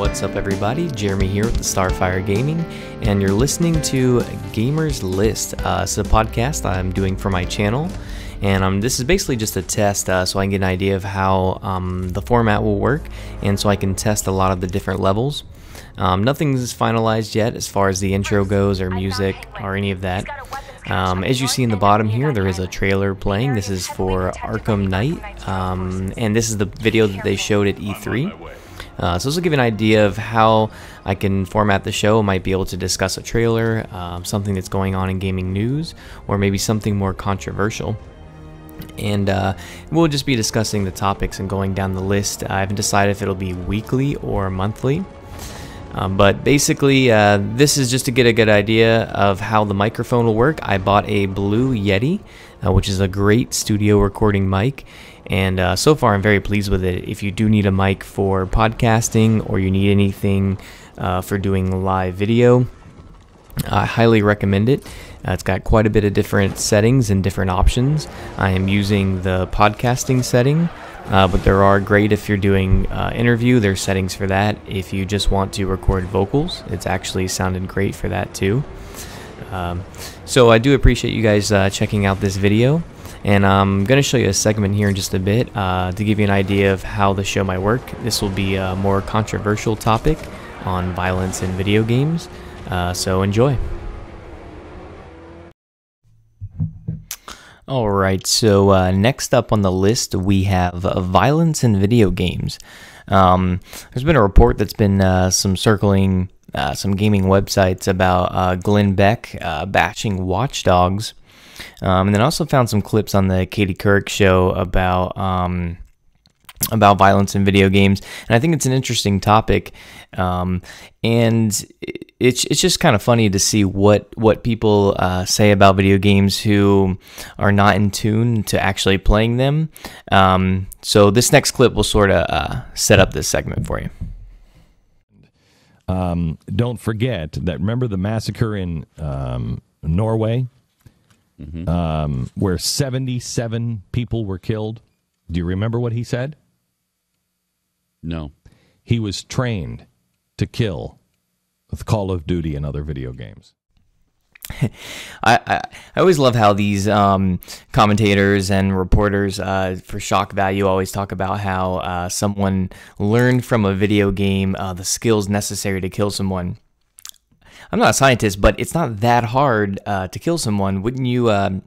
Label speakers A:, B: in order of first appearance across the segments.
A: What's up, everybody? Jeremy here with the Starfire Gaming, and you're listening to Gamer's List. It's a podcast I'm doing for my channel, and this is basically just a test so I can get an idea of how the format will work, and so I can test a lot of the different levels. Nothing's finalized yet as far as the intro goes, or music, or any of that. As you see in the bottom here, there is a trailer playing. This is for Arkham Knight, and this is the video that they showed at E3. So this will give you an idea of how I can format the show. I might be able to discuss a trailer, something that's going on in gaming news, or maybe something more controversial. And we'll just be discussing the topics and going down the list. I haven't decided if it'll be weekly or monthly. But basically, this is just to get a good idea of how the microphone will work. I bought a Blue Yeti, which is a great studio recording mic, and so far I'm very pleased with it. If you do need a mic for podcasting, or you need anything for doing live video, I highly recommend it. It's got quite a bit of different settings and different options. I am using the podcasting setting, but there are great if you're doing interview. There's settings for that. If you just want to record vocals, it's actually sounded great for that too. So I do appreciate you guys checking out this video, and I'm going to show you a segment here in just a bit to give you an idea of how the show might work. This will be a more controversial topic on violence in video games, so enjoy. Alright, so next up on the list we have violence in video games. There's been a report that's been some circling some gaming websites about Glenn Beck bashing Watch Dogs. And then I also found some clips on the Katie Couric show about violence in video games, and I think it's an interesting topic, and it's just kind of funny to see what people say about video games who are not in tune to actually playing them. So this next clip will sort of set up this segment for you.
B: Don't forget that, remember the massacre in Norway, where 77 people were killed? Do you remember what he said?
C: No.
B: He was trained to kill with Call of Duty and other video games.
A: I always love how these commentators and reporters for shock value always talk about how someone learned from a video game the skills necessary to kill someone. I'm not a scientist, but it's not that hard to kill someone. Wouldn't you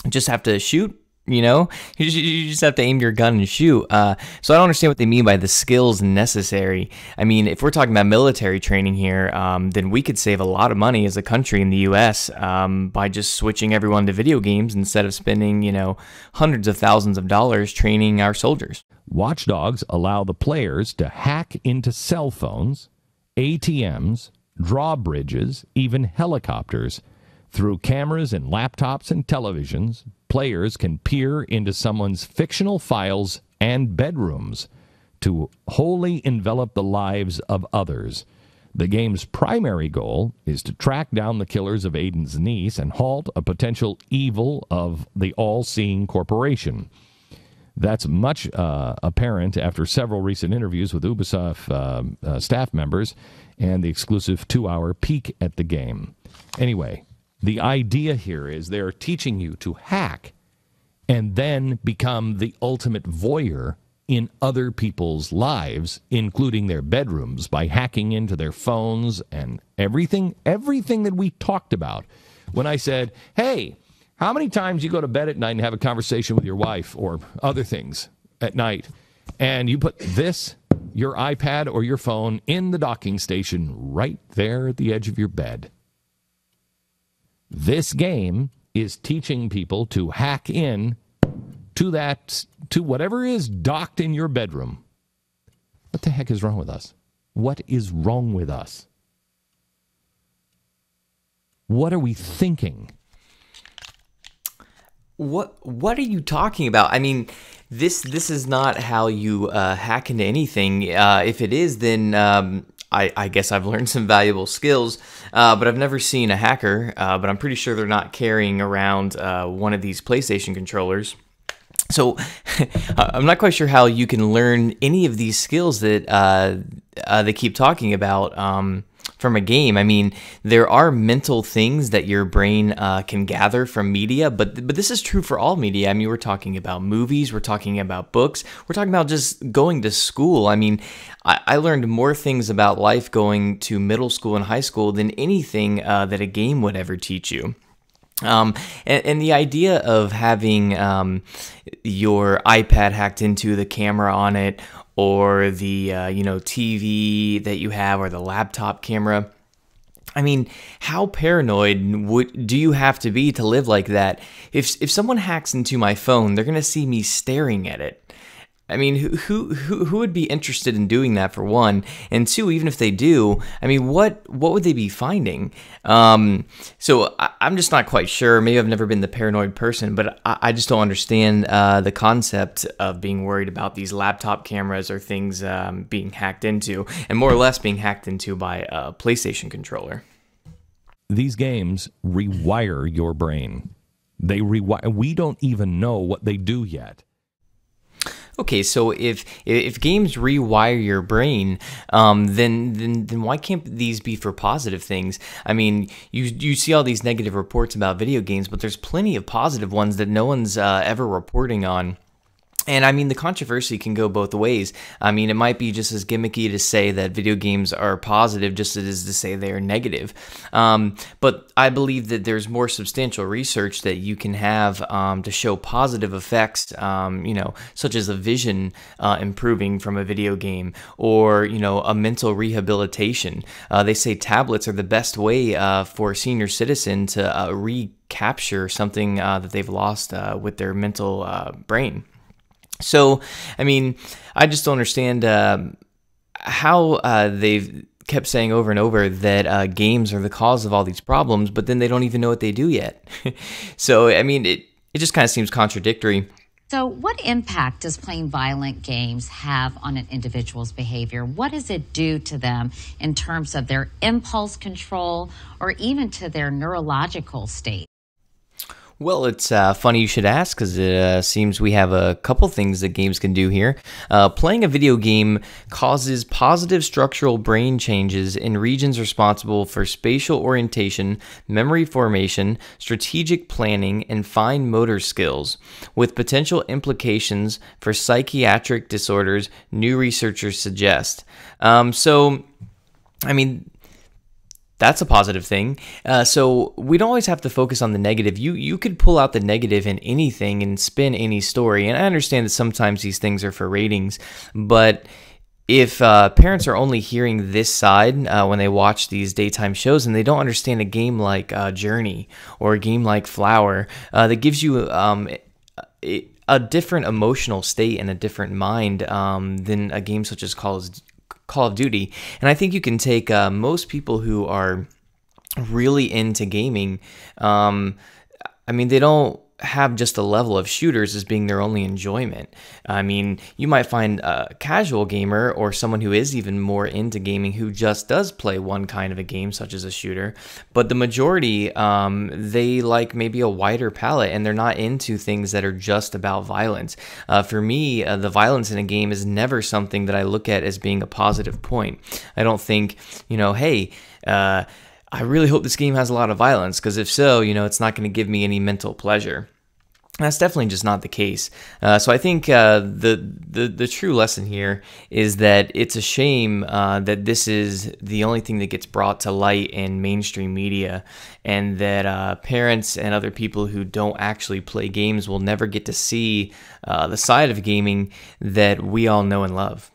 A: just have to shoot? You know, you just have to aim your gun and shoot. So I don't understand what they mean by the skills necessary. I mean, if we're talking about military training here, then we could save a lot of money as a country in the U.S. By just switching everyone to video games instead of spending, hundreds of thousands of dollars training our soldiers.
B: Watch Dogs allow the players to hack into cell phones, ATMs, drawbridges, even helicopters. Through cameras and laptops and televisions, players can peer into someone's fictional files and bedrooms to wholly envelop the lives of others. The game's primary goal is to track down the killers of Aiden's niece and halt a potential evil of the all-seeing corporation. That's much apparent after several recent interviews with Ubisoft staff members and the exclusive 2-hour peek at the game. Anyway, the idea here is they're teaching you to hack and then become the ultimate voyeur in other people's lives, including their bedrooms, by hacking into their phones and everything that we talked about. When I said, hey, how many times you go to bed at night and have a conversation with your wife or other things at night, and you put this, your iPad or your phone, in the docking station right there at the edge of your bed? This game is teaching people to hack in to whatever is docked in your bedroom. What the heck is wrong with us? What is wrong with us? What are we thinking?
A: What are you talking about? I mean, this is not how you hack into anything. If it is, then I guess I've learned some valuable skills, but I've never seen a hacker, but I'm pretty sure they're not carrying around one of these PlayStation controllers. So I'm not quite sure how you can learn any of these skills that they keep talking about from a game. I mean, there are mental things that your brain can gather from media, but this is true for all media. I mean, we're talking about movies, we're talking about books, we're talking about just going to school. I mean, I learned more things about life going to middle school and high school than anything that a game would ever teach you. And the idea of having your iPad hacked into the camera on it, or the TV that you have, or the laptop camera. I mean, how paranoid do you have to be to live like that? If someone hacks into my phone, they're gonna see me staring at it. I mean, who would be interested in doing that, for one? And two, even if they do, I mean, what would they be finding? So I'm just not quite sure. Maybe I've never been the paranoid person, but I just don't understand the concept of being worried about these laptop cameras or things being hacked into, and more or less being hacked into by a PlayStation controller.
B: These games rewire your brain. They rewire. We don't even know what they do yet.
A: Okay, so if games rewire your brain, then why can't these be for positive things? I mean, you see all these negative reports about video games, but there's plenty of positive ones that no one's ever reporting on. And I mean, the controversy can go both ways. I mean, it might be just as gimmicky to say that video games are positive just as it is to say they are negative. But I believe that there's more substantial research that you can have to show positive effects, such as a vision improving from a video game, or, a mental rehabilitation. They say tablets are the best way for a senior citizen to recapture something that they've lost with their mental brain. So, I mean, I just don't understand how they've kept saying over and over that games are the cause of all these problems, but then they don't even know what they do yet. So, I mean, it just kind of seems contradictory.
D: So what impact does playing violent games have on an individual's behavior? What does it do to them in terms of their impulse control or even to their neurological state?
A: Well, it's funny you should ask, because it seems we have a couple things that games can do here. Playing a video game causes positive structural brain changes in regions responsible for spatial orientation, memory formation, strategic planning, and fine motor skills, with potential implications for psychiatric disorders, new researchers suggest. So, I mean, that's a positive thing. So we don't always have to focus on the negative. You could pull out the negative in anything and spin any story. And I understand that sometimes these things are for ratings, but if parents are only hearing this side when they watch these daytime shows, and they don't understand a game like Journey or a game like Flower that gives you a different emotional state and a different mind than a game such as Call of Duty. And I think you can take most people who are really into gaming. I mean, they don't have just a level of shooters as being their only enjoyment. I mean, you might find a casual gamer or someone who is even more into gaming who just does play one kind of a game, such as a shooter, but the majority, they like maybe a wider palette, and they're not into things that are just about violence. For me, the violence in a game is never something that I look at as being a positive point. I don't think, hey, I really hope this game has a lot of violence, because if so, it's not going to give me any mental pleasure. That's definitely just not the case. So I think the true lesson here is that it's a shame that this is the only thing that gets brought to light in mainstream media, and that parents and other people who don't actually play games will never get to see the side of gaming that we all know and love.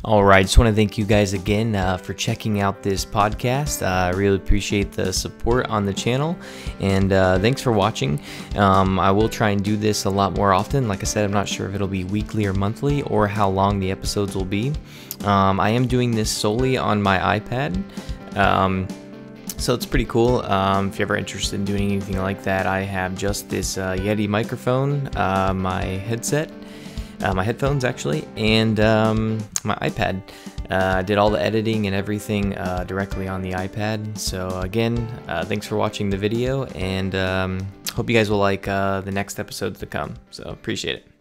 A: Alright, just want to thank you guys again for checking out this podcast. I really appreciate the support on the channel, and thanks for watching. I will try and do this a lot more often. Like I said, I'm not sure if it'll be weekly or monthly, or how long the episodes will be. I am doing this solely on my iPad, so it's pretty cool. If you're ever interested in doing anything like that, I have just this Yeti microphone, my headset, my headphones actually, and my iPad. I did all the editing and everything directly on the iPad. So again, thanks for watching the video, and hope you guys will like the next episodes to come. So appreciate it.